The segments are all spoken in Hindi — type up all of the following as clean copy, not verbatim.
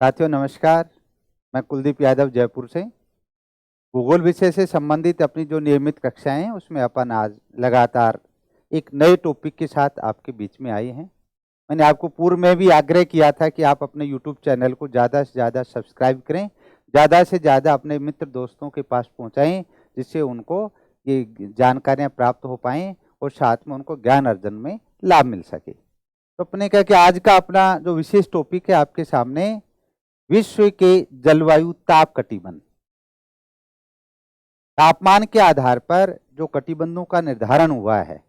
साथियों नमस्कार। मैं कुलदीप यादव जयपुर से। भूगोल विषय से संबंधित अपनी जो नियमित कक्षाएं हैं उसमें अपन आज लगातार एक नए टॉपिक के साथ आपके बीच में आए हैं। मैंने आपको पूर्व में भी आग्रह किया था कि आप अपने यूट्यूब चैनल को ज़्यादा से ज़्यादा सब्सक्राइब करें, ज़्यादा से ज़्यादा अपने मित्र दोस्तों के पास पहुंचाएं, जिससे उनको ये जानकारियां प्राप्त हो पाएँ और साथ में उनको ज्ञान अर्जन में लाभ मिल सके। तो अपने कहा कि आज का अपना जो विशेष टॉपिक है आपके सामने विश्व के जलवायु ताप कटिबंध। तापमान के आधार पर जो कटिबंधों का निर्धारण हुआ है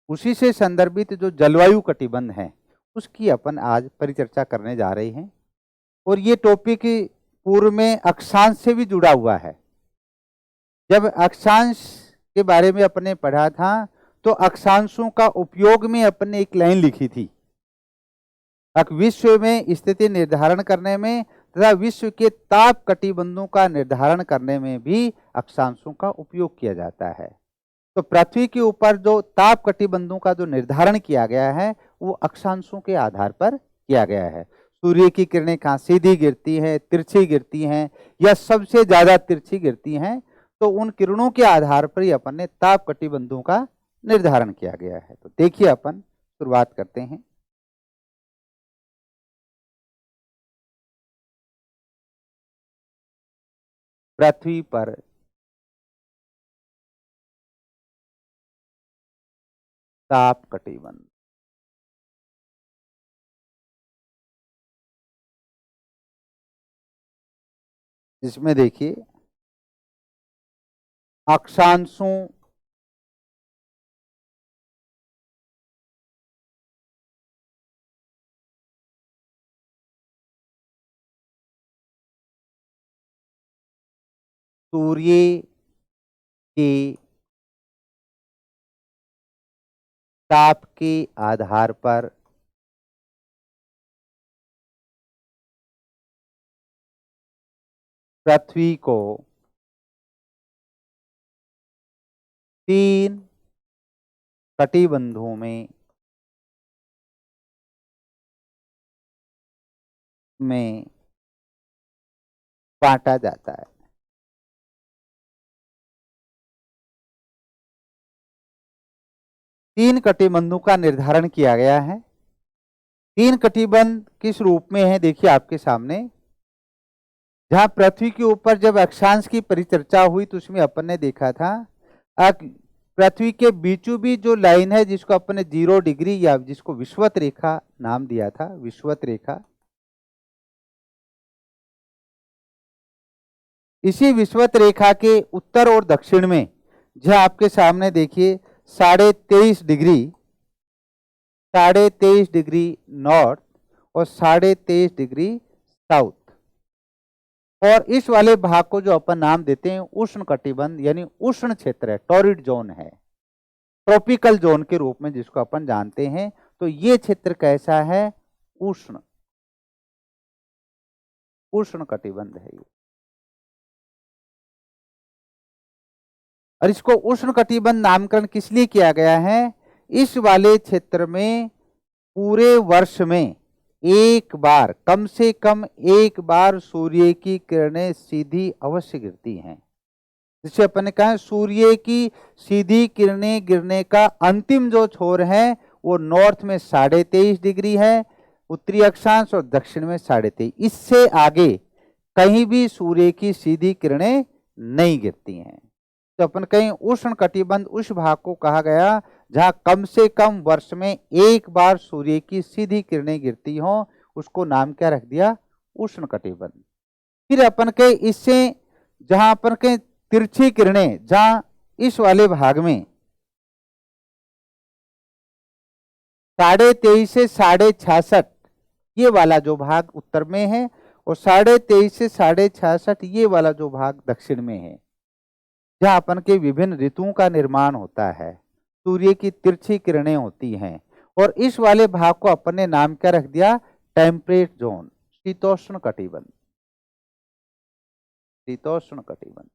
उसी से संदर्भित जो जलवायु कटिबंध है उसकी अपन आज परिचर्चा करने जा रहे हैं। और ये टॉपिक पूर्व में अक्षांश से भी जुड़ा हुआ है। जब अक्षांश के बारे में अपने पढ़ा था तो अक्षांशों का उपयोग में अपने एक लाइन लिखी थी, विश्व में स्थिति निर्धारण करने में तथा विश्व के ताप कटिबंधों का निर्धारण करने में भी अक्षांशों का उपयोग किया जाता है। तो पृथ्वी के ऊपर जो ताप कटिबंधों का जो निर्धारण किया गया है वो अक्षांशों के आधार पर किया गया है। सूर्य की किरणें कहाँ सीधी गिरती हैं, तिरछी गिरती हैं या सबसे ज्यादा तिरछी गिरती हैं, तो उन किरणों के आधार पर ही अपन ने ताप कटिबंधों का निर्धारण किया गया है। तो देखिए अपन शुरुआत करते हैं। पृथ्वी पर ताप कटिबंध। जिसमें देखिए अक्षांशों सूर्य के ताप के आधार पर पृथ्वी को 3 कटिबंधों में बांटा जाता है। 3 कटिबंधों का निर्धारण किया गया है। 3 कटिबंध किस रूप में है देखिए आपके सामने। जहां पृथ्वी के ऊपर जब अक्षांश की परिचर्चा हुई तो उसमें अपन ने देखा था पृथ्वी के बीचों बीच जो लाइन है जिसको अपन ने 0 डिग्री या जिसको विषुवत रेखा नाम दिया था, विषुवत रेखा। इसी विषुवत रेखा के उत्तर और दक्षिण में जहां आपके सामने देखिए 23.5 डिग्री नॉर्थ और 23.5 डिग्री साउथ, और इस वाले भाग को जो अपन नाम देते हैं उष्ण कटिबंध यानी उष्ण क्षेत्र है, टॉरिड जोन है, ट्रॉपिकल जोन के रूप में जिसको अपन जानते हैं। तो ये क्षेत्र कैसा है? उष्ण, उष्ण कटिबंध है ये। और इसको उष्ण कटिबंध नामकरण किस लिए किया गया है? इस वाले क्षेत्र में पूरे वर्ष में एक बार, कम से कम एक बार सूर्य की किरणें सीधी अवश्य गिरती हैं। जिसे अपन ने कहा सूर्य की सीधी किरणें गिरने का अंतिम जो छोर है वो नॉर्थ में 23.5 डिग्री है, उत्तरी अक्षांश, और दक्षिण में 23.5। इससे आगे कहीं भी सूर्य की सीधी किरणें नहीं गिरती हैं। तो अपन कहीं उष्ण कटिबंध उस भाग को कहा गया जहां कम से कम वर्ष में एक बार सूर्य की सीधी किरणें गिरती हों, उसको नाम क्या रख दिया? उष्ण कटिबंध। फिर अपन के इससे जहां अपन के तिरछी किरणें, जहां इस वाले भाग में 23.5 से 66.5 ये वाला जो भाग उत्तर में है, और 23.5 से 66.5 ये वाला जो भाग दक्षिण में है, जहां अपन के विभिन्न ऋतुओं का निर्माण होता है, सूर्य की तिरछी किरणें होती हैं। और इस वाले भाग को अपन ने नाम क्या रख दिया? टेम्परेट जोन, शीतोष्ण कटिबंध, शीतोष्ण कटिबंध।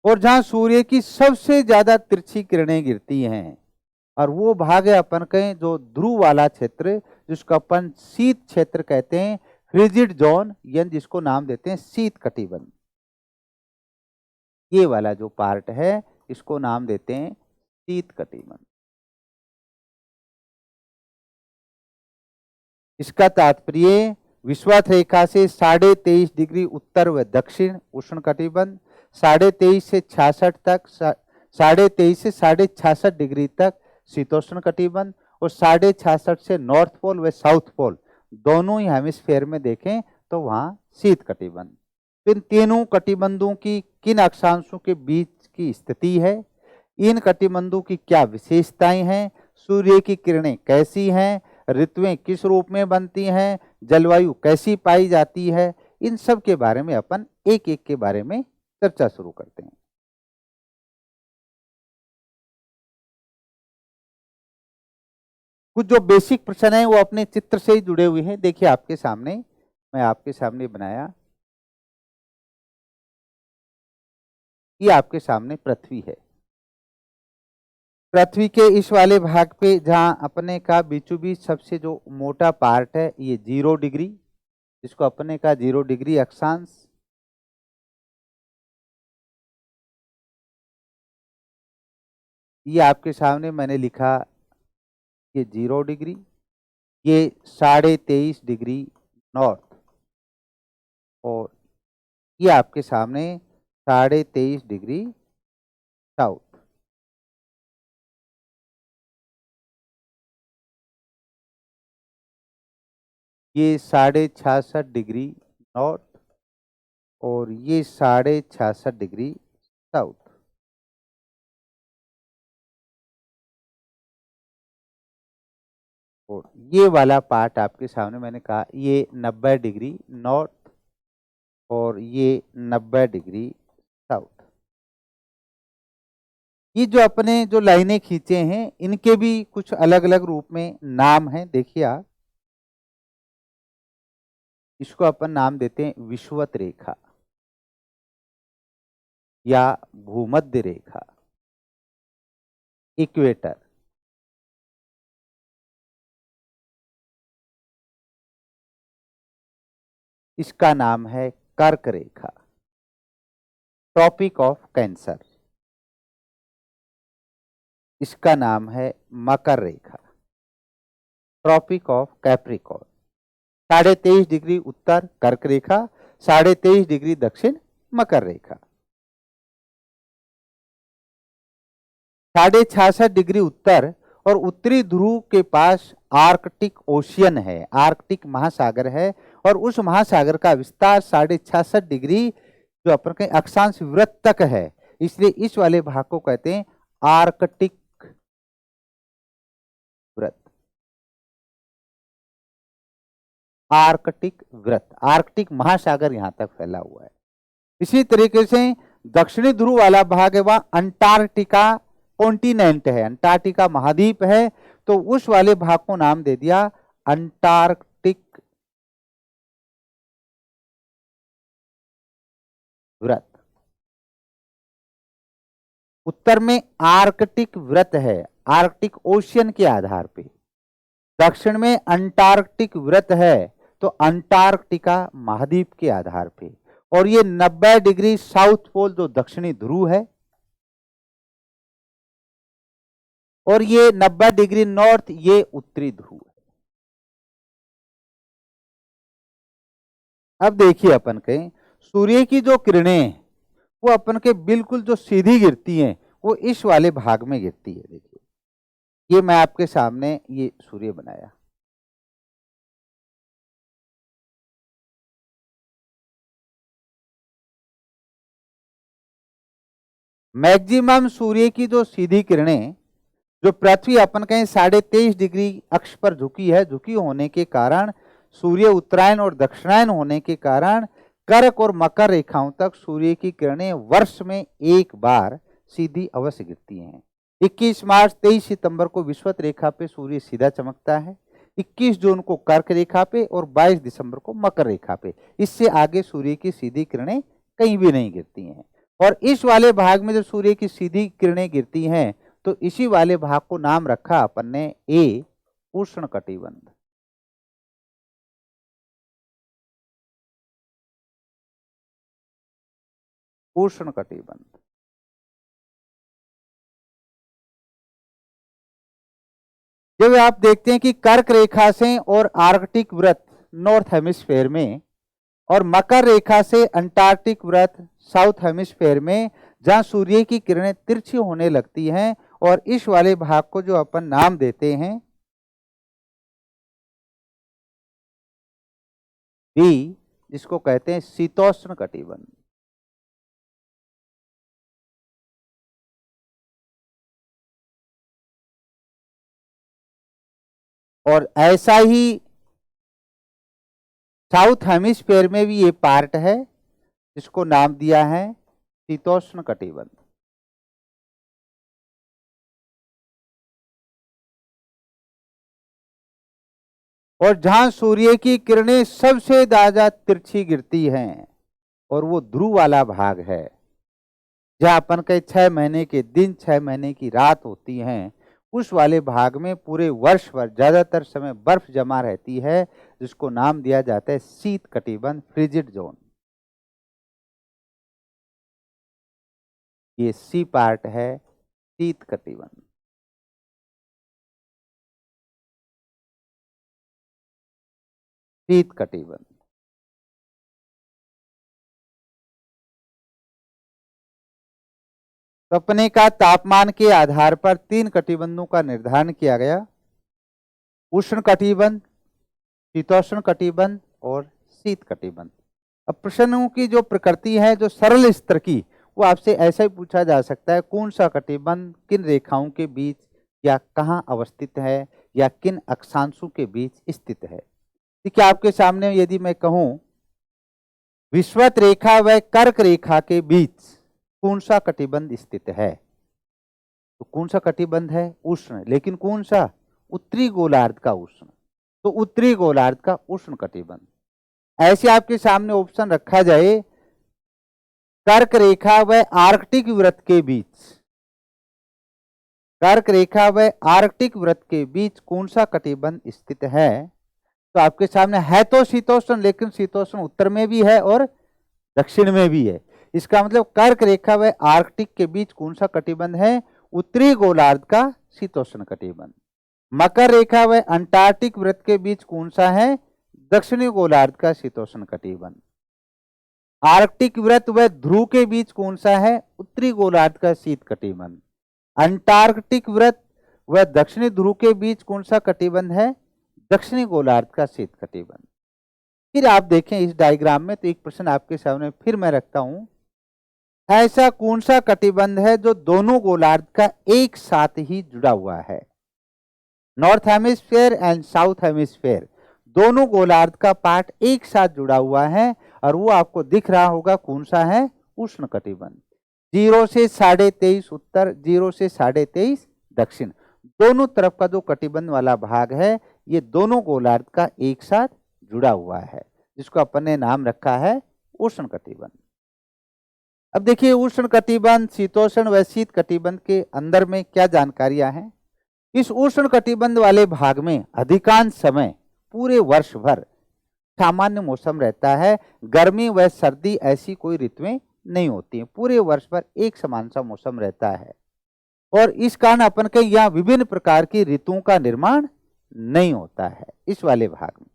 और जहां सूर्य की सबसे ज्यादा तिरछी किरणें गिरती हैं और वो भाग है अपन कहें जो ध्रुव वाला क्षेत्र, जिसको अपन शीत क्षेत्र कहते हैं, फ्रिजिड जोन, यानी जिसको नाम देते हैं शीत कटिबंध। ये वाला जो पार्ट है इसको नाम देते हैं शीत कटिबंध। इसका तात्पर्य विषुवत रेखा से 23.5 डिग्री उत्तर व दक्षिण उष्ण कटिबंध, 23.5 से 66 तक, 23.5 से 66.5 डिग्री तक शीतोष्ण कटिबंध, और 66.5 से नॉर्थ पोल व साउथ पोल दोनों ही हेमिस्फेयर में देखें तो वहां शीत कटिबंध। इन तीनों कटिबंधों की किन अक्षांशों के बीच की स्थिति है, इन कटिबंधों की क्या विशेषताएं हैं, सूर्य की किरणें कैसी हैं, ऋतुएं किस रूप में बनती हैं, जलवायु कैसी पाई जाती है, इन सब के बारे में अपन एक एक के बारे में चर्चा शुरू करते हैं। कुछ जो बेसिक प्रश्न है वो अपने चित्र से ही जुड़े हुए हैं। देखिए आपके सामने, मैं आपके सामने बनाया, ये आपके सामने पृथ्वी है। पृथ्वी के इस वाले भाग पे जहां अपने का बीचों बीच सबसे जो मोटा पार्ट है ये 0 डिग्री, जिसको अपने का 0 डिग्री अक्षांश, ये आपके सामने मैंने लिखा ये 0 डिग्री, ये 23.5 डिग्री नॉर्थ, और ये आपके सामने 23.5 डिग्री साउथ। ये 66.5 डिग्री नॉर्थ और ये 66.5 डिग्री साउथ। और ये वाला पार्ट आपके सामने मैंने कहा ये 90 डिग्री नॉर्थ और ये 90 डिग्री साउथ। ये जो अपने जो लाइनें खींचे हैं इनके भी कुछ अलग अलग रूप में नाम हैं। देखिए आप, इसको अपन नाम देते हैं विषुवत रेखा या भूमध्य रेखा, इक्वेटर। इसका नाम है कर्क रेखा, ट्रॉपिक ऑफ कैंसर। इसका नाम है मकर रेखा, ट्रॉपिक ऑफ कैप्रिकॉर्न। 23.5 डिग्री उत्तर कर्क रेखा, 23.5 डिग्री दक्षिण मकर रेखा। 66.5 डिग्री उत्तर और उत्तरी ध्रुव के पास आर्कटिक ओशियन है, आर्कटिक महासागर है, और उस महासागर का विस्तार 66.5 डिग्री जो अपन के अक्षांश वृत्त तक है, इसलिए इस वाले भाग को कहते हैं आर्कटिक वृत्त। आर्कटिक वृत्त, आर्कटिक महासागर यहां तक फैला हुआ है। इसी तरीके से दक्षिणी ध्रुव वाला भाग है वह अंटार्कटिका कॉन्टिनेंट है, अंटार्कटिका महाद्वीप है, तो उस वाले भाग को नाम दे दिया अंटार्कटिक वृत्त। उत्तर में आर्कटिक वृत्त है, आर्कटिक ओशियन के आधार पे। दक्षिण में अंटार्कटिक वृत्त है तो अंटार्कटिका महाद्वीप के आधार पे। और ये 90 डिग्री साउथ पोल जो दक्षिणी ध्रुव है, और ये 90 डिग्री नॉर्थ ये उत्तरी ध्रुव है। अब देखिए अपन के सूर्य की जो किरणें वो अपन के बिल्कुल जो सीधी गिरती हैं वो इस वाले भाग में गिरती है। देखिए ये मैं आपके सामने ये सूर्य बनाया, मैक्सिमम सूर्य की जो सीधी किरणें जो पृथ्वी अपन कहें 23.5 डिग्री अक्ष पर झुकी है, झुकी होने के कारण सूर्य उत्तरायण और दक्षिणायन होने के कारण कर्क और मकर रेखाओं तक सूर्य की किरणें वर्ष में एक बार सीधी अवश्य गिरती हैं। 21 मार्च 23 सितंबर को विषुवत रेखा पे सूर्य सीधा चमकता है, 21 जून को कर्क रेखा पे और 22 दिसंबर को मकर रेखा पे। इससे आगे सूर्य की सीधी किरणें कहीं भी नहीं गिरती हैं। और इस वाले भाग में जब सूर्य की सीधी किरणें गिरती हैं तो इसी वाले भाग को नाम रखा अपन ने ए उष्ण कटिबंध। उष्ण कटिबंध। जब आप देखते हैं कि कर्क रेखा से और आर्कटिक वृत्त नॉर्थ हेमिस्फेयर में और मकर रेखा से अंटार्कटिक वृत्त साउथ हेमिस्फेयर में, जहां सूर्य की किरणें तिरछी होने लगती हैं, और इस वाले भाग को जो अपन नाम देते हैं बी, जिसको कहते हैं शीतोष्ण कटिबंध। और ऐसा ही साउथ हेमिस्फेयर में भी ये पार्ट है जिसको नाम दिया है शीतोष्ण कटिबंध। और जहां सूर्य की किरणें सबसे ज्यादा तिरछी गिरती हैं और वो ध्रुव वाला भाग है, जहां अपन के 6 महीने के दिन 6 महीने की रात होती हैं, उस वाले भाग में पूरे वर्ष भर ज्यादातर समय बर्फ जमा रहती है, जिसको नाम दिया जाता है शीत कटिबंध, फ्रिजिड जोन। ये सी पार्ट है शीत कटिबंध। शीत कटिबंध। सपने का तापमान के आधार पर 3 कटिबंधों का निर्धारण किया गया, उष्ण कटिबंध, शीतोष्ण कटिबंध और शीत कटिबंध। अब प्रश्नों की जो प्रकृति है जो सरल स्तर की, वो आपसे ऐसा ही पूछा जा सकता है, कौन सा कटिबंध किन रेखाओं के बीच या कहाँ अवस्थित है या किन अक्षांशों के बीच स्थित है। देखिए आपके सामने यदि मैं कहूं विषुवत रेखा व कर्क रेखा के बीच कौन सा कटिबंध स्थित है, तो कौन सा कटिबंध है? उष्ण। लेकिन कौन सा? उत्तरी गोलार्ध का उष्ण। तो उत्तरी गोलार्ध का उष्ण कटिबंध। ऐसे आपके सामने ऑप्शन रखा जाए कर्क रेखा व आर्कटिक वृत्त के बीच, कर्क रेखा व आर्कटिक वृत्त के बीच कौन सा कटिबंध स्थित है, तो आपके सामने है तो शीतोष्ण, लेकिन शीतोष्ण उत्तर में भी है और दक्षिण में भी है। इसका मतलब कर्क रेखा व आर्कटिक के बीच कौन सा कटिबंध है? उत्तरी गोलार्ध का शीतोष्ण कटिबंध। मकर रेखा व अंटार्कटिक वृत्त के बीच कौन सा है? दक्षिणी गोलार्ध का शीतोष्ण कटिबंध। आर्कटिक वृत्त व ध्रुव के बीच कौन सा है? उत्तरी गोलार्ध का शीत कटिबंध। अंटार्कटिक वृत्त व दक्षिणी ध्रुव के बीच कौन सा कटिबंध है? दक्षिणी गोलार्ध का शीत कटिबंध। फिर आप देखें इस डायग्राम में, तो एक प्रश्न आपके सामने फिर मैं रखता हूं, ऐसा कौन सा कटिबंध है जो दोनों गोलार्ध का एक साथ ही जुड़ा हुआ है? North hemisphere and south hemisphere दोनों गोलार्ध का पार्ट एक साथ जुड़ा हुआ है, और वो आपको दिख रहा होगा कौन सा है? उष्ण कटिबंध। 0 से 23.5 उत्तर, 0 से 23.5 दक्षिण, दोनों तरफ का जो कटिबंध वाला भाग है, ये दोनों गोलार्ध का एक साथ जुड़ा हुआ है, जिसको अपन ने नाम रखा है उष्ण कटिबंध। अब देखिए उष्ण कटिबंध, शीतोष्ण व शीत कटिबंध के अंदर में क्या जानकारियां हैं। इस उष्ण कटिबंध वाले भाग में अधिकांश समय पूरे वर्ष भर सामान्य मौसम रहता है, गर्मी व सर्दी ऐसी कोई ऋतुएं नहीं होती हैं, पूरे वर्ष भर एक समान सा मौसम रहता है, और इस कारण अपन के यहाँ विभिन्न प्रकार की ऋतुओं का निर्माण नहीं होता है इस वाले भाग में।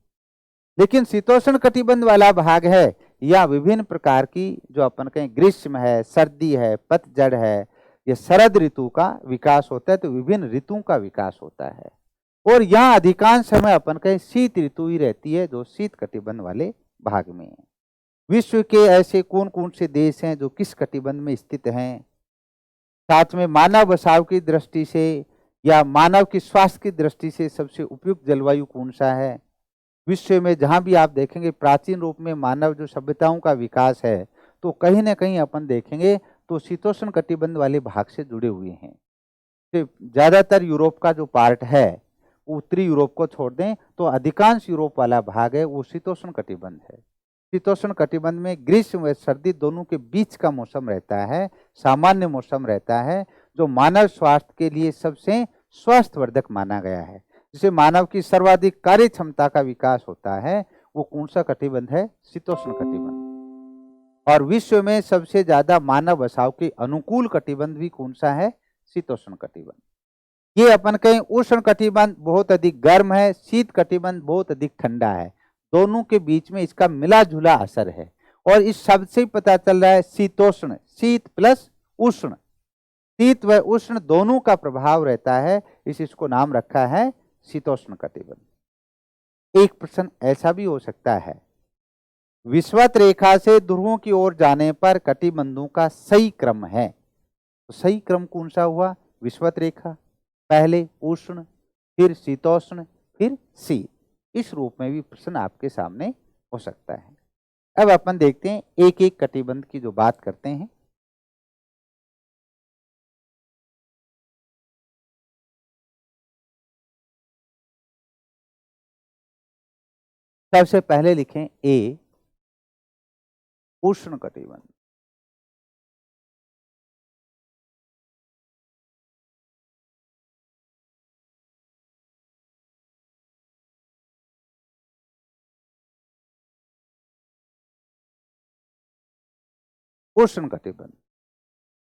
लेकिन शीतोष्ण कटिबंध वाला भाग है, या विभिन्न प्रकार की जो अपन कहें ग्रीष्म है, सर्दी है, पतझड़ है, ये शरद ऋतु का विकास होता है, तो विभिन्न ऋतुओं का विकास होता है। और यहाँ अधिकांश समय अपन कहें शीत ऋतु ही रहती है, जो शीत कटिबंध वाले भाग में है। विश्व के ऐसे कौन कौन से देश हैं जो किस कटिबंध में स्थित हैं, साथ में मानव बसाव की दृष्टि से या मानव की स्वास्थ्य की दृष्टि से सबसे उपयुक्त जलवायु कौन सा है। विश्व में जहां भी आप देखेंगे प्राचीन रूप में मानव जो सभ्यताओं का विकास है, तो कहीं ना कहीं अपन देखेंगे तो शीतोष्ण कटिबंध वाले भाग से जुड़े हुए हैं। तो ज्यादातर यूरोप का जो पार्ट है, उत्तरी यूरोप को छोड़ दें तो अधिकांश यूरोप वाला भाग है वो शीतोष्ण कटिबंध है। शीतोष्ण कटिबंध में ग्रीष्म व सर्दी दोनों के बीच का मौसम रहता है, सामान्य मौसम रहता है, जो मानव स्वास्थ्य के लिए सबसे स्वास्थ्यवर्धक माना गया है, जिसे मानव की सर्वाधिक कार्य क्षमता का विकास होता है, वो कौन सा कटिबंध है? शीतोष्ण कटिबंध। और विश्व में सबसे ज्यादा मानव बसाव के अनुकूल कटिबंध भी कौन सा है? शीतोष्ण कटिबंध। ये अपन कहें उष्ण कटिबंध बहुत अधिक गर्म है, शीत कटिबंध बहुत अधिक ठंडा है। दोनों के बीच में इसका मिला जुला असर है, और इस शब्द से ही पता चल रहा है शीतोष्ण, शीत प्लस उष्ण, शीत व उष्ण दोनों का प्रभाव रहता है, इसको नाम रखा है शीतोष्ण कटिबंध। एक प्रश्न ऐसा भी हो सकता है, विषुवत रेखा से ध्रुवों की ओर जाने पर कटिबंधों का सही क्रम है, तो सही क्रम कौन सा हुआ? विषुवत रेखा, पहले उष्ण, फिर शीतोष्ण, फिर शीत। इस रूप में भी प्रश्न आपके सामने हो सकता है। अब अपन देखते हैं एक एक कटिबंध की जो बात करते हैं। सबसे पहले लिखें ए, उष्ण कटिबंध। उष्ण कटिबंध,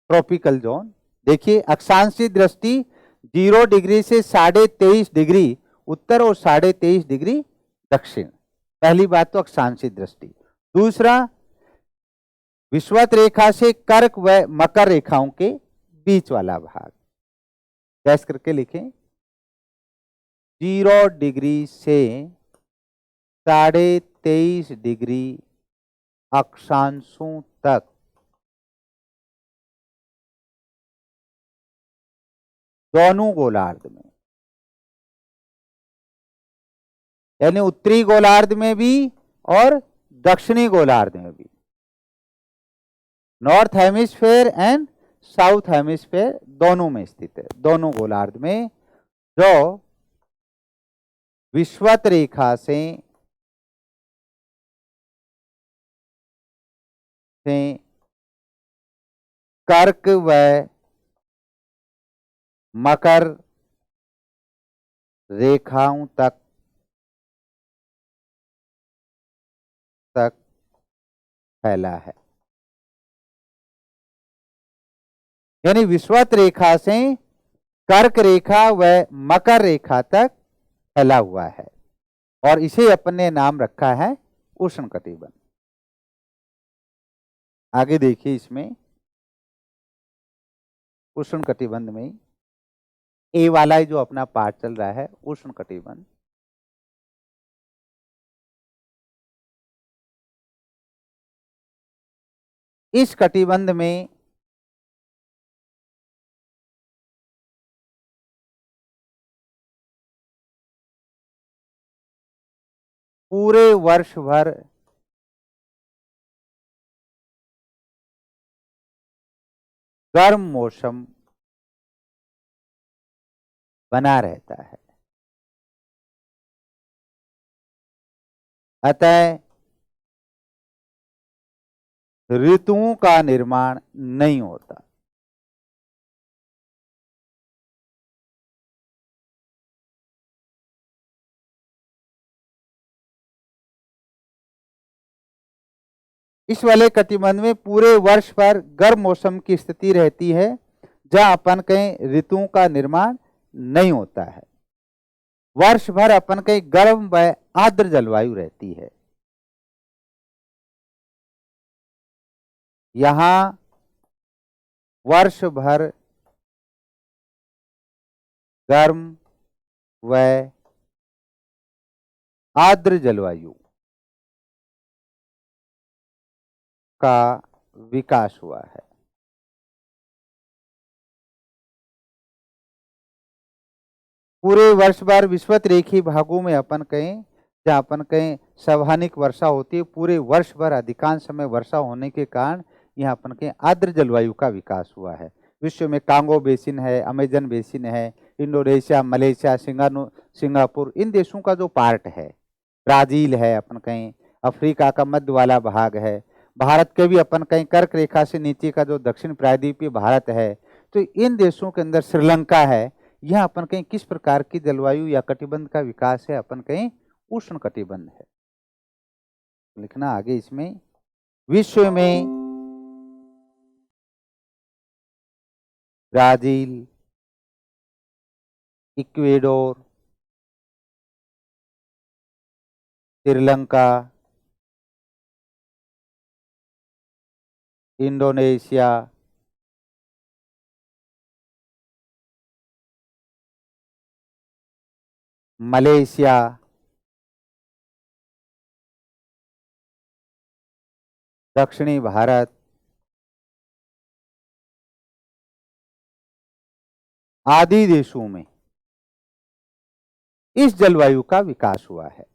ट्रॉपिकल जोन। देखिए अक्षांशीय दृष्टि 0 डिग्री से 23.5 डिग्री उत्तर और 23.5 डिग्री दक्षिण। पहली बात तो अक्षांशीय दृष्टि। दूसरा, विषुवत रेखा से कर्क व मकर रेखाओं के बीच वाला भाग। गैस करके लिखें 0 डिग्री से 23.5 डिग्री अक्षांशों तक दोनों गोलार्ध में, यानी उत्तरी गोलार्ध में भी और दक्षिणी गोलार्ध में भी, north hemisphere and south hemisphere दोनों में स्थित है। दोनों गोलार्ध में जो विषुवत रेखा से कर्क व मकर रेखाओं तक फैला है, यानी विषुवत रेखा से कर्क रेखा व मकर रेखा तक फैला हुआ है, और इसे अपन ने नाम रखा है उष्ण कटिबंध। आगे देखिए, इसमें उष्ण कटिबंध में ए वाला जो अपना पार्ट चल रहा है उष्ण कटिबंध, इस कटिबंध में पूरे वर्ष भर गर्म मौसम बना रहता है, अतः ऋतुओं का निर्माण नहीं होता। इस वाले कटिबंध में पूरे वर्ष भर गर्म मौसम की स्थिति रहती है, जहां अपन कहीं ऋतुओं का निर्माण नहीं होता है। वर्ष भर अपन कहीं गर्म व आर्द्र जलवायु रहती है। यहां वर्ष भर गर्म व आर्द्र जलवायु का विकास हुआ है। पूरे वर्ष भर विषुवत रेखीय भागों में अपन कहें, जहां अपन कहें स्वाभाविक वर्षा होती है, पूरे वर्ष भर अधिकांश समय वर्षा होने के कारण यहाँ अपन कहें आर्द्र जलवायु का विकास हुआ है। विश्व में कांगो बेसिन है, अमेजन बेसिन है, इंडोनेशिया, मलेशिया, सिंगापुर, इन देशों का जो पार्ट है, ब्राजील है, अपन कहें अफ्रीका का मध्य वाला भाग है, भारत के भी अपन कहें कर्क रेखा से नीचे का जो दक्षिण प्रायद्वीपीय भारत है, तो इन देशों के अंदर श्रीलंका है, यह अपन कहीं किस प्रकार की जलवायु या कटिबंध का विकास है, अपन कहीं उष्ण कटिबंध है। लिखना आगे इसमें, विश्व में Brazil, Ecuador, Sri Lanka, Indonesia, Malaysia, दक्षिणी भारत आदि देशों में इस जलवायु का विकास हुआ है।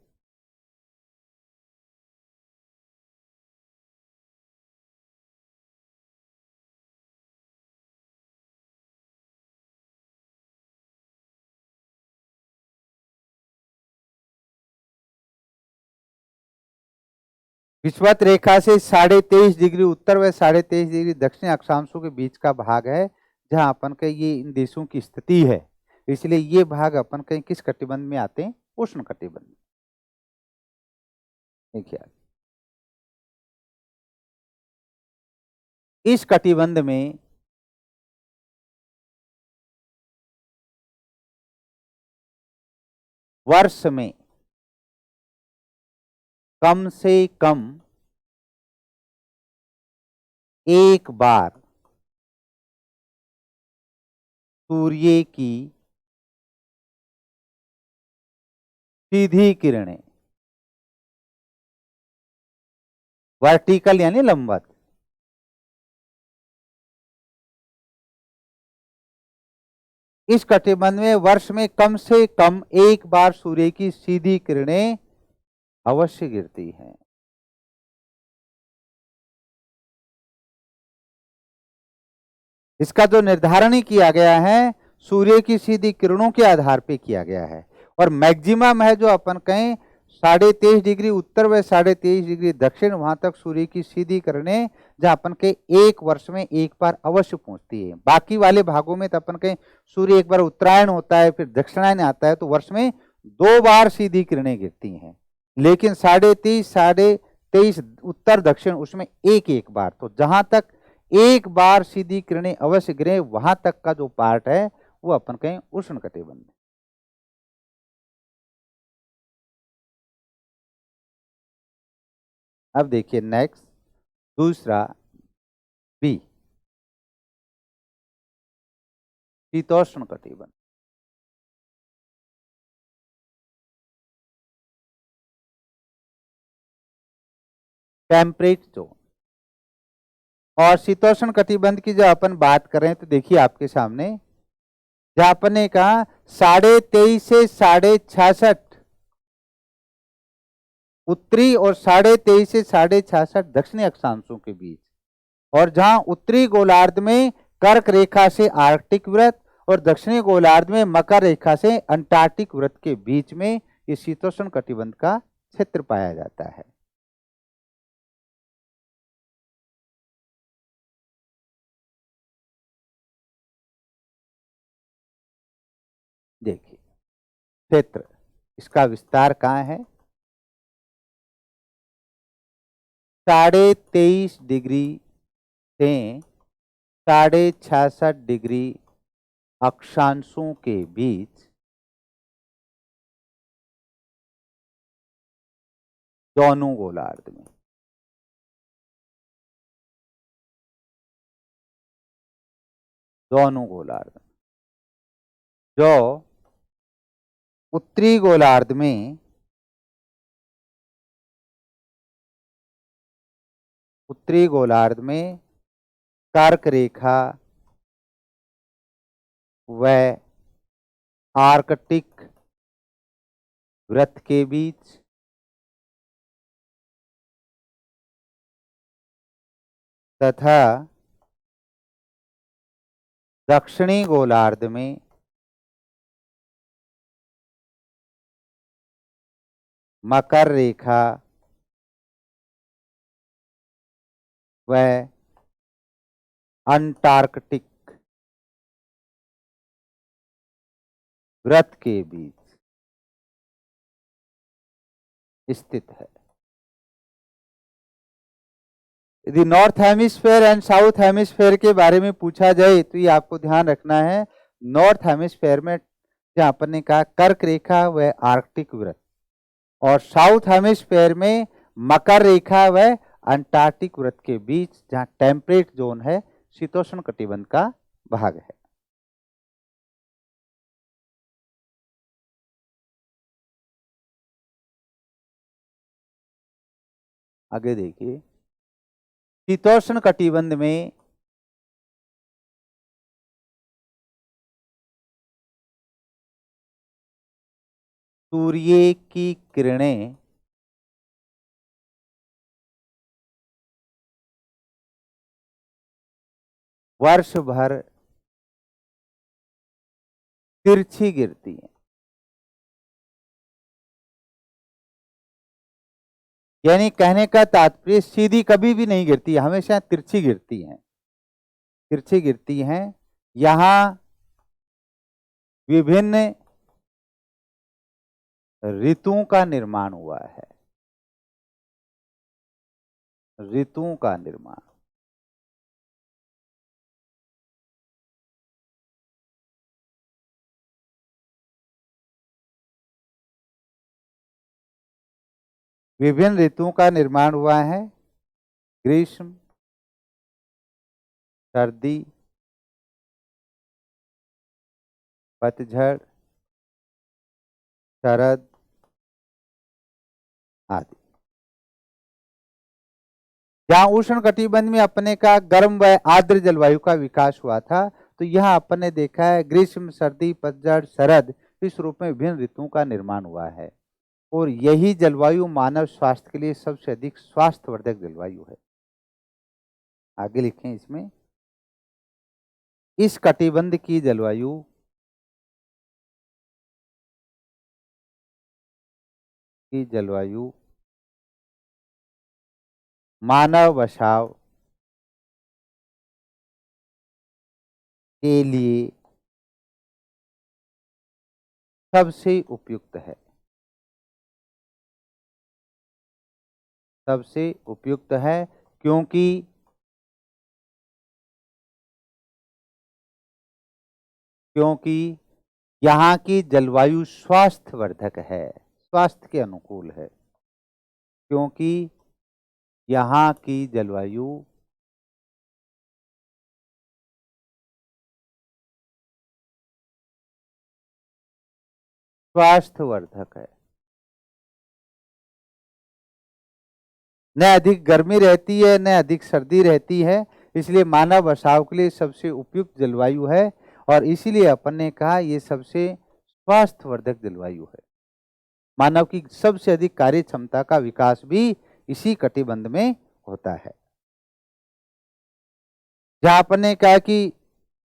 विषुवत रेखा से 23.5 डिग्री उत्तर व 23.5 डिग्री दक्षिण अक्षांशों के बीच का भाग है, जहां अपन के ये इन देशों की स्थिति है। इसलिए ये भाग अपन कहीं किस कटिबंध में आते हैं, उष्ण कटिबंध। देखिए इस कटिबंध में वर्ष में कम से कम एक बार सूर्य की सीधी किरणें, वर्टिकल यानी लंबवत, इस कटिबंध में वर्ष में कम से कम एक बार सूर्य की सीधी किरणें अवश्य गिरती हैं। इसका जो निर्धारण ही किया गया है सूर्य की सीधी किरणों के आधार पे किया गया है, और मैक्सिमम है जो अपन कहें 23.5 डिग्री उत्तर व 23.5 डिग्री दक्षिण, वहां तक सूर्य की सीधी किरणें जहां अपन के एक वर्ष में एक बार अवश्य पहुंचती है। बाकी वाले भागों में तो अपन कहें सूर्य एक बार उत्तरायण होता है, फिर दक्षिणायन आता है, तो वर्ष में 2 बार सीधी किरणें गिरती हैं। लेकिन 23.5 उत्तर दक्षिण उसमें एक एक बार, तो जहां तक एक बार सीधी किरणें अवश्य गिरे वहां तक का जो पार्ट है वो अपन कहें उष्ण कटिबंध। अब देखिए नेक्स्ट दूसरा बी, शीतोष्ण कटिबंध। टेम्परेट जोन और शीतोष्ण कटिबंध की जब अपन बात करें तो देखिए आपके सामने जहां अपन ने कहा 23.5 से 66.5 उत्तरी और 23.5 से 66.5 दक्षिणी अक्षांशों के बीच, और जहां उत्तरी गोलार्ध में कर्क रेखा से आर्कटिक वृत्त और दक्षिणी गोलार्ध में मकर रेखा से अंटार्कटिक वृत्त के बीच में ये शीतोष्ण कटिबंध का क्षेत्र पाया जाता है। देखिए क्षेत्र, इसका विस्तार कहाँ है, 23.5 डिग्री से 66.5 डिग्री अक्षांशों के बीच दोनों गोलार्ध में, दोनों गोलार्ध में, जो उत्तरी गोलार्ध में कर्क रेखा व आर्कटिक वृत्त के बीच तथा दक्षिणी गोलार्ध में मकर रेखा व अंटार्कटिक वृत्त के बीच स्थित है। यदि north hemisphere and south hemisphere के बारे में पूछा जाए तो ये आपको ध्यान रखना है, नॉर्थ हेमिस्फेयर में जहां अपन ने कहा कर्क रेखा व आर्कटिक वृत्त, और साउथ हेमिस्फेयर में मकर रेखा व अंटार्कटिक वृत्त के बीच जहां टेम्परेट जोन है, शीतोष्ण कटिबंध का भाग है। आगे देखिए, शीतोष्ण कटिबंध में सूर्य की किरणें वर्ष भर तिरछी गिरती हैं, यानी कहने का तात्पर्य सीधी कभी भी नहीं गिरती, हमेशा तिरछी गिरती हैं, तिरछी गिरती हैं। यहां विभिन्न ऋतुओं का निर्माण हुआ है, ऋतुओं का निर्माण। विभिन्न ऋतुओं का निर्माण हुआ है, ग्रीष्म, सर्दी, पतझड़, शरद आदि। जहां उष्ण कटिबंध में अपने का गर्म व आर्द्र जलवायु का विकास हुआ था, तो यहां अपन ने देखा है ग्रीष्म, सर्दी, पतझड़, शरद, इस रूप में विभिन्न ऋतुओं का निर्माण हुआ है, और यही जलवायु मानव स्वास्थ्य के लिए सबसे अधिक स्वास्थ्यवर्धक जलवायु है। आगे लिखें इसमें, इस कटिबंध की जलवायु मानव बसाव के लिए सबसे उपयुक्त है, सबसे उपयुक्त है, क्योंकि यहाँ की जलवायु स्वास्थ्यवर्धक है, स्वास्थ्य के अनुकूल है, क्योंकि यहाँ की जलवायु स्वास्थ्यवर्धक है। न अधिक गर्मी रहती है, न अधिक सर्दी रहती है, इसलिए मानव बसाव के लिए सबसे उपयुक्त जलवायु है, और इसीलिए अपन ने कहा ये सबसे स्वास्थ्यवर्धक जलवायु है। मानव की सबसे अधिक कार्य क्षमता का विकास भी इसी कटिबंध में होता है। जहां अपन ने कहा कि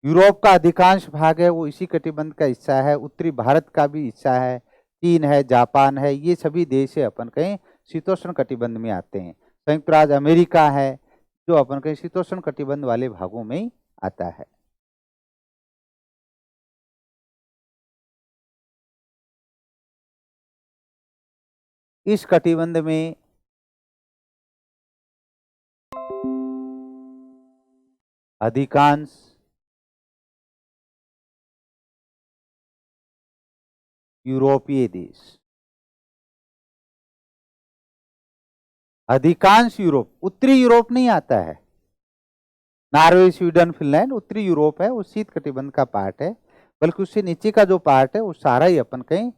यूरोप का अधिकांश भाग है वो इसी कटिबंध का हिस्सा है, उत्तरी भारत का भी हिस्सा है, चीन है, जापान है, ये सभी देश है अपन कहें शीतोष्ण कटिबंध में आते हैं। संयुक्त राज्य अमेरिका है जो अपन कहें शीतोष्ण कटिबंध वाले भागों में ही आता है। इस कटिबंध में अधिकांश यूरोपीय देश, अधिकांश यूरोप, उत्तरी यूरोप नहीं आता है, नॉर्वे, स्वीडन, फिनलैंड उत्तरी यूरोप है, वो शीत कटिबंध का पार्ट है, बल्कि उससे नीचे का जो पार्ट है वो सारा ही अपन कहें,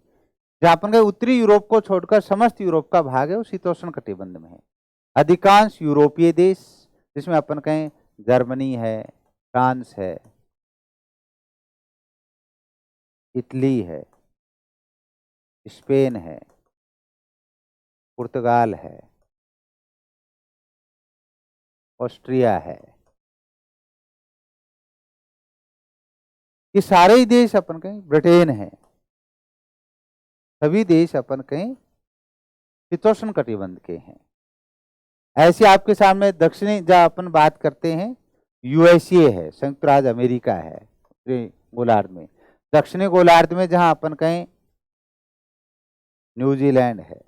जहां अपन कहें उत्तरी यूरोप को छोड़कर समस्त यूरोप का भाग है वो शीतोष्ण कटिबंध में है। अधिकांश यूरोपीय देश, जिसमें अपन कहें जर्मनी है, फ्रांस है, इटली है, स्पेन है, पुर्तगाल है, ऑस्ट्रिया है, ये सारे ही देश अपन कहें, ब्रिटेन है, सभी देश अपन कहें शीतोष्ण कटिबंध के हैं। ऐसे आपके सामने दक्षिणी जहां अपन बात करते हैं यूएसए है, संयुक्त राज्य अमेरिका है उत्तरी गोलार्ध में, दक्षिणी गोलार्ध में जहां अपन कहें न्यूजीलैंड है।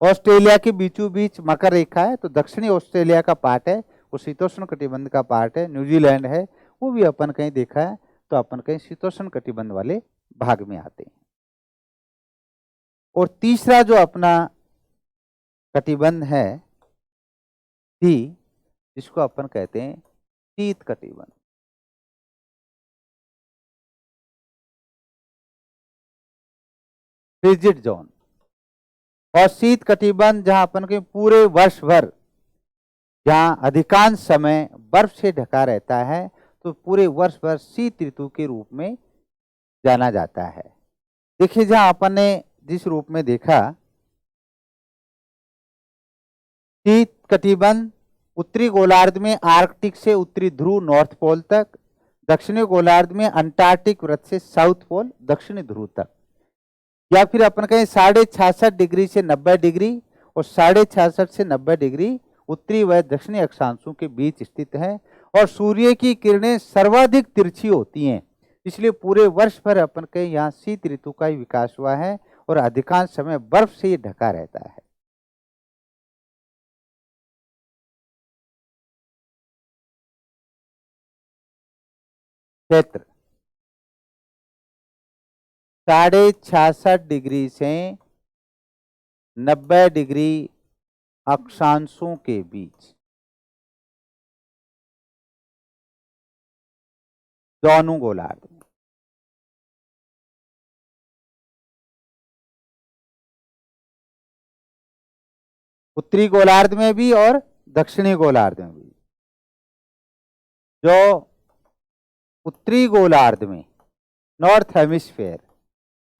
ऑस्ट्रेलिया के बीचों बीच मकर रेखा है, तो दक्षिणी ऑस्ट्रेलिया का पार्ट है, वो शीतोष्ण कटिबंध का पार्ट है। न्यूजीलैंड है, वो भी अपन कहीं देखा है, तो अपन कहीं शीतोष्ण कटिबंध वाले भाग में आते हैं। और तीसरा जो अपना कटिबंध है सी, जिसको अपन कहते हैं शीत कटिबंध। Frigid zone. और शीत कटिबंध जहां अपन के पूरे वर्ष भर जहां अधिकांश समय बर्फ से ढका रहता है, तो पूरे वर्ष भर शीत ऋतु के रूप में जाना जाता है। देखिए, जहां अपन ने जिस रूप में देखा, शीत कटिबंध उत्तरी गोलार्ध में आर्कटिक से उत्तरी ध्रुव नॉर्थ पोल तक, दक्षिणी गोलार्ध में अंटार्कटिक वृत्त से साउथ पोल दक्षिणी ध्रुव तक, या फिर अपन कहें 66.5 डिग्री से 90 डिग्री और 66.5 से 90 डिग्री उत्तरी व दक्षिणी अक्षांशों के बीच स्थित है। और सूर्य की किरणें सर्वाधिक तिरछी होती हैं, इसलिए पूरे वर्ष भर अपन कहें यहाँ शीत ऋतु का ही विकास हुआ है और अधिकांश समय बर्फ से ही ढका रहता है। क्षेत्र 66.5 डिग्री से 90 डिग्री अक्षांशों के बीच, दोनों गोलार्ध में। उत्तरी गोलार्ध में भी और दक्षिणी गोलार्ध में भी। जो उत्तरी गोलार्ध में, नॉर्थ हेमिस्फेयर,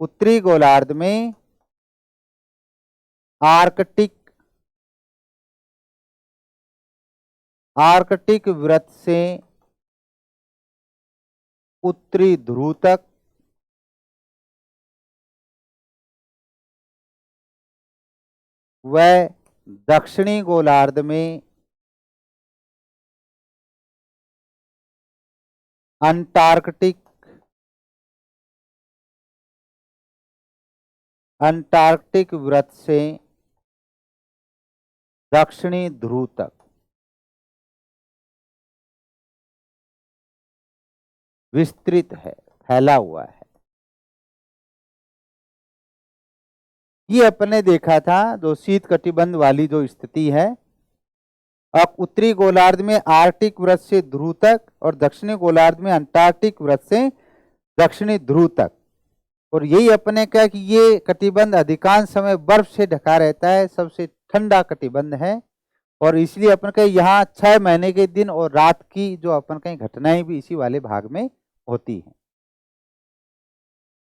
उत्तरी गोलार्ध में आर्कटिक वृत्त से उत्तरी ध्रुव तक, व दक्षिणी गोलार्ध में अंटार्कटिक वृत्त से दक्षिणी ध्रुव तक विस्तृत है, फैला हुआ है। ये अपने देखा था जो शीत कटिबंध वाली जो स्थिति है। अब उत्तरी गोलार्ध में आर्कटिक वृत्त से ध्रुव तक और दक्षिणी गोलार्ध में अंटार्कटिक वृत्त से दक्षिणी ध्रुव तक। और यही अपने कहा कि ये कटिबंध अधिकांश समय बर्फ से ढका रहता है, सबसे ठंडा कटिबंध है। और इसलिए अपन कहें यहाँ 6 महीने के दिन और रात की जो अपन कहें घटनाएं भी इसी वाले भाग में होती हैं।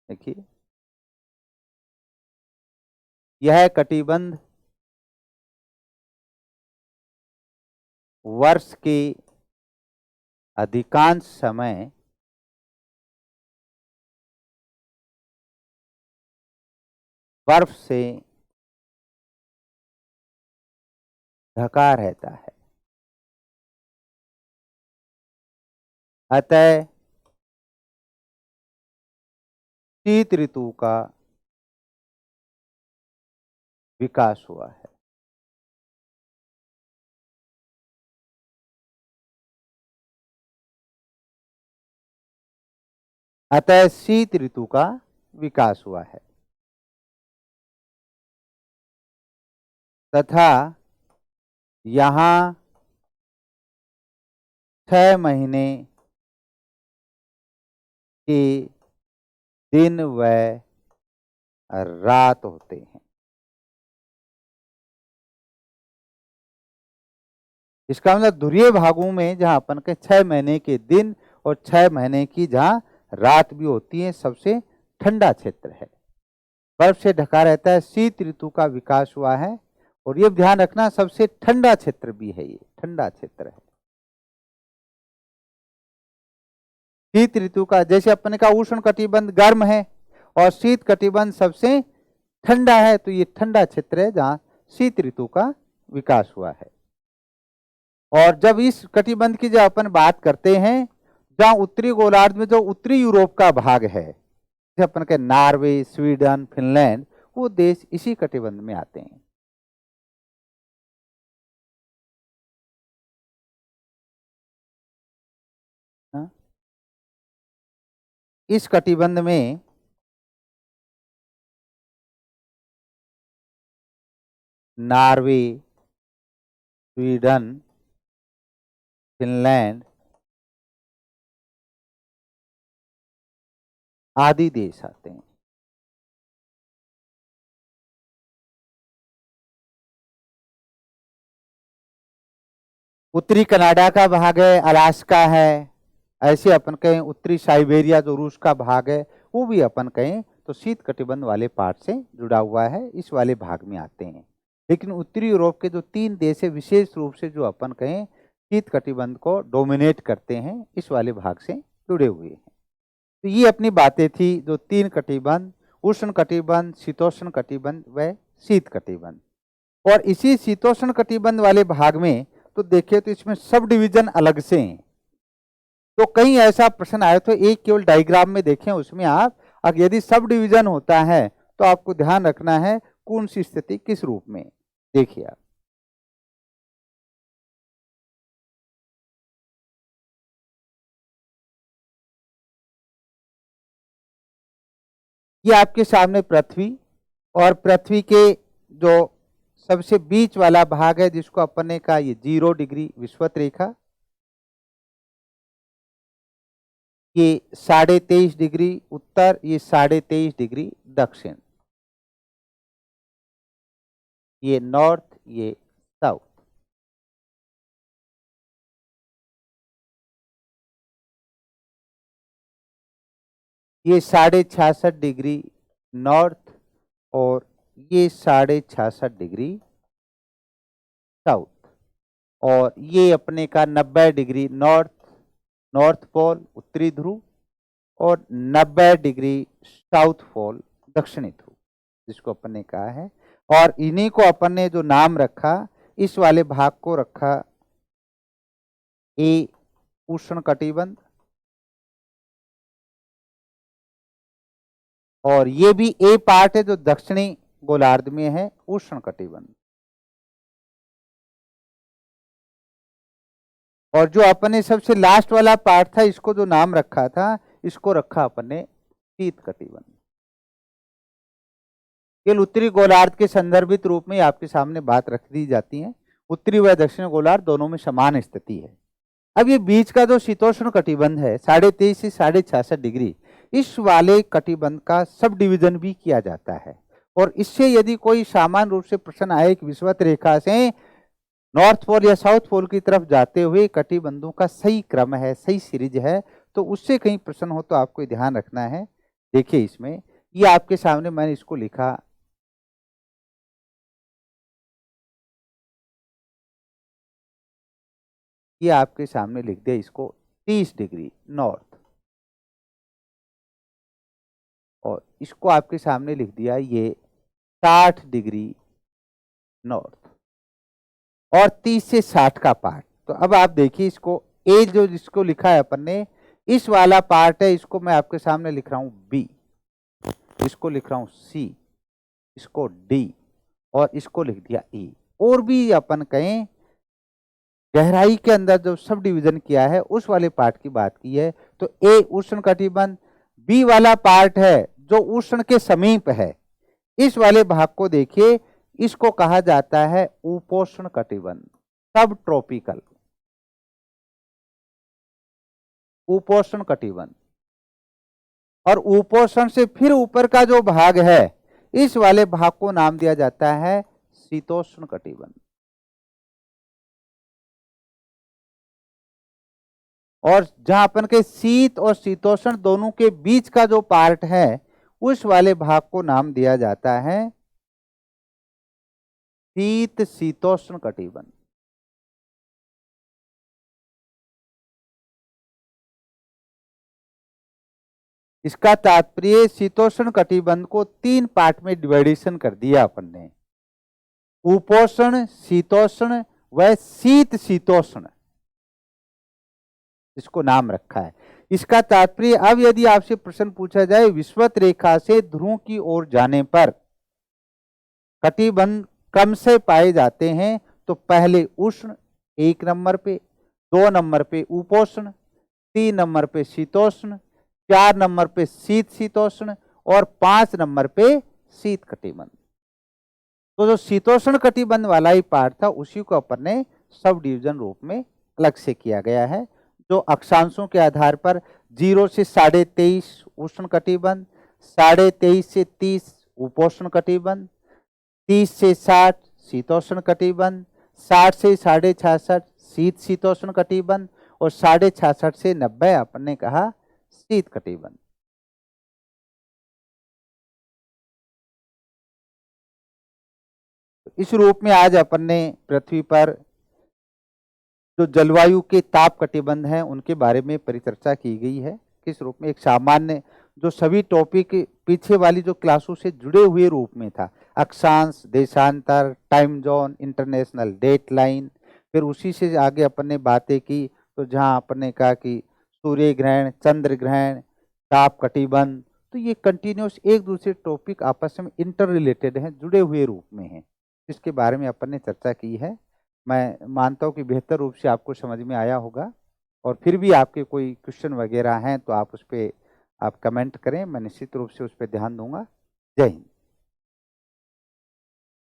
देखिए, यह कटिबंध वर्ष के अधिकांश समय बर्फ से ढका रहता है। अतः शीत ऋतु का विकास हुआ है। अतः शीत ऋतु का विकास हुआ है तथा यहाँ 6 महीने के दिन व रात होते हैं। इसका मतलब ध्रुवीय भागों में जहां अपन के 6 महीने के दिन और 6 महीने की जहां रात भी होती है, सबसे ठंडा क्षेत्र है, बर्फ से ढका रहता है, शीत ऋतु का विकास हुआ है। और ये ध्यान रखना, सबसे ठंडा क्षेत्र भी है, ये ठंडा क्षेत्र है। शीत ऋतु का, जैसे अपने का उष्ण कटिबंध गर्म है और शीत कटिबंध सबसे ठंडा है, तो ये ठंडा क्षेत्र है जहां शीत ऋतु का विकास हुआ है। और जब इस कटिबंध की जब अपन बात करते हैं जहां उत्तरी गोलार्ध में जो उत्तरी यूरोप का भाग है, जैसे अपन के नॉर्वे, स्वीडन, फिनलैंड, वो देश इसी कटिबंध में आते हैं। हाँ? इस कटिबंध में नॉर्वे, स्वीडन, फिनलैंड आदि देश आते हैं। उत्तरी कनाडा का भाग है, अलास्का है, ऐसे अपन कहें उत्तरी साइबेरिया जो रूस का भाग है, वो भी अपन कहें तो शीत कटिबंध वाले पार्ट से जुड़ा हुआ है, इस वाले भाग में आते हैं। लेकिन उत्तरी यूरोप के जो 3 देश है विशेष रूप से जो अपन कहें शीत कटिबंध को डोमिनेट करते हैं, इस वाले भाग से जुड़े हुए हैं। तो ये अपनी बातें थी जो 3 कटिबंध, उष्ण कटिबंध, शीतोष्ण कटिबंध व शीत कटिबंध। और इसी शीतोष्ण कटिबंध वाले भाग में तो देखिए तो इसमें सब डिवीजन अलग से हैं। तो कहीं ऐसा प्रश्न आया तो एक केवल डायग्राम में देखें, उसमें आप अगर यदि सब डिवीजन होता है तो आपको ध्यान रखना है कौन सी स्थिति किस रूप में। देखिए आप, ये आपके सामने पृथ्वी, और पृथ्वी के जो सबसे बीच वाला भाग है जिसको अपन ने कहा ये 0 डिग्री विषुवत रेखा, ये 23.5 डिग्री उत्तर, ये 23.5 डिग्री दक्षिण, ये नॉर्थ, ये साउथ। ये 66.5 डिग्री नॉर्थ और ये 66.5 डिग्री साउथ, और ये अपने का 90 डिग्री नॉर्थ, नॉर्थ पोल उत्तरी ध्रुव, और 90 डिग्री साउथ पोल दक्षिणी ध्रुव, जिसको अपन ने कहा है। और इन्हीं को अपन ने जो नाम रखा, इस वाले भाग को रखा ए उष्ण कटिबंध, और ये भी ए पार्ट है जो दक्षिणी गोलार्ध में है, उष्ण कटिबंध। और जो अपन ने सबसे लास्ट वाला पार्ट था, इसको जो नाम रखा था, इसको रखा अपन ने शीत कटिबंध। केवल उत्तरी गोलार्ध के संदर्भित रूप में आपके सामने बात रख दी जाती है, उत्तरी व दक्षिण गोलार्ध दोनों में समान स्थिति है। अब ये बीच का जो शीतोष्ण कटिबंध है 23.5 से 66 डिग्री, इस वाले कटिबंध का सब डिवीजन भी किया जाता है। और इससे यदि कोई सामान्य रूप से प्रश्न आए कि विषुवत रेखा से नॉर्थ पोल या साउथ पोल की तरफ जाते हुए कटिबंधों का सही क्रम है, सही सीरीज है, तो उससे कहीं प्रश्न हो तो आपको ध्यान रखना है। देखिए इसमें ये आपके सामने मैंने इसको लिखा, ये आपके सामने लिख दिया इसको 30 डिग्री नॉर्थ, और इसको आपके सामने लिख दिया ये 60 डिग्री नॉर्थ, और 30 से 60 का पार्ट। तो अब आप देखिए इसको ए जो जिसको लिखा है अपन ने, इस वाला पार्ट है, इसको मैं आपके सामने लिख रहा हूं बी, इसको लिख रहा हूं सी, इसको डी, और इसको लिख दिया ई। और भी अपन कहें गहराई के अंदर जो सब डिवीजन किया है उस वाले पार्ट की बात की है, तो ए उष्ण कटिबंध, बी वाला पार्ट है जो उष्ण के समीप है, इस वाले भाग को देखिए, इसको कहा जाता है उपोष्ण कटिबंध, सब ट्रॉपिकल उपोष्ण कटिबंध। और उपोष्ण से फिर ऊपर का जो भाग है, इस वाले भाग को नाम दिया जाता है शीतोष्ण कटिबंध। और जहां अपन के शीत और शीतोष्ण दोनों के बीच का जो पार्ट है, उस वाले भाग को नाम दिया जाता है शीत शीतोष्ण कटिबंध। इसका तात्पर्य शीतोष्ण कटिबंध को 3 पार्ट में डिवाइडेशन कर दिया अपन ने, उपोष्ण, शीतोष्ण व शीत शीतोष्ण, इसको नाम रखा है। इसका तात्पर्य, अब यदि आपसे प्रश्न पूछा जाए विषुवत रेखा से ध्रुव की ओर जाने पर कटिबंध कम से पाए जाते हैं, तो पहले उष्ण 1 नंबर पे, 2 नंबर पे उपोष्ण, 3 नंबर पे शीतोष्ण, 4 नंबर पे शीत शीतोष्ण और 5 नंबर पे शीत कटिबंध। तो जो शीतोष्ण कटिबंध वाला ही पार्ट था उसी को अपन ने सब डिवीजन रूप में अलग से किया गया है, जो अक्षांशों के आधार पर 0 से 23.5 उष्ण कटिबंध, 23.5 से 30 उपोष्ण कटिबंध, 30 से 60 शीतोष्ण कटिबंध, 60 से 66.5 शीत शीतोष्ण कटिबंध और 66.5 से 90 अपन ने कहा शीत कटिबंध। इस रूप में आज अपन ने पृथ्वी पर जो जलवायु के ताप कटिबंध हैं उनके बारे में परिचर्चा की गई है। किस रूप में, एक सामान्य जो सभी टॉपिक पीछे वाली जो क्लासों से जुड़े हुए रूप में था, अक्षांश, देशांतर, time zone, international date line, फिर उसी से आगे अपन ने बातें की, तो जहां अपन ने कहा कि सूर्य ग्रहण, चंद्र ग्रहण, ताप कटिबंध, तो ये कंटिन्यूस एक दूसरे टॉपिक आपस में इंटर रिलेटेड हैं, जुड़े हुए रूप में हैं, इसके बारे में अपन ने चर्चा की है। मैं मानता हूँ कि बेहतर रूप से आपको समझ में आया होगा, और फिर भी आपके कोई क्वेश्चन वगैरह हैं तो आप उस पर आप कमेंट करें, मैं निश्चित रूप से उस पर ध्यान दूंगा। जय हिंद।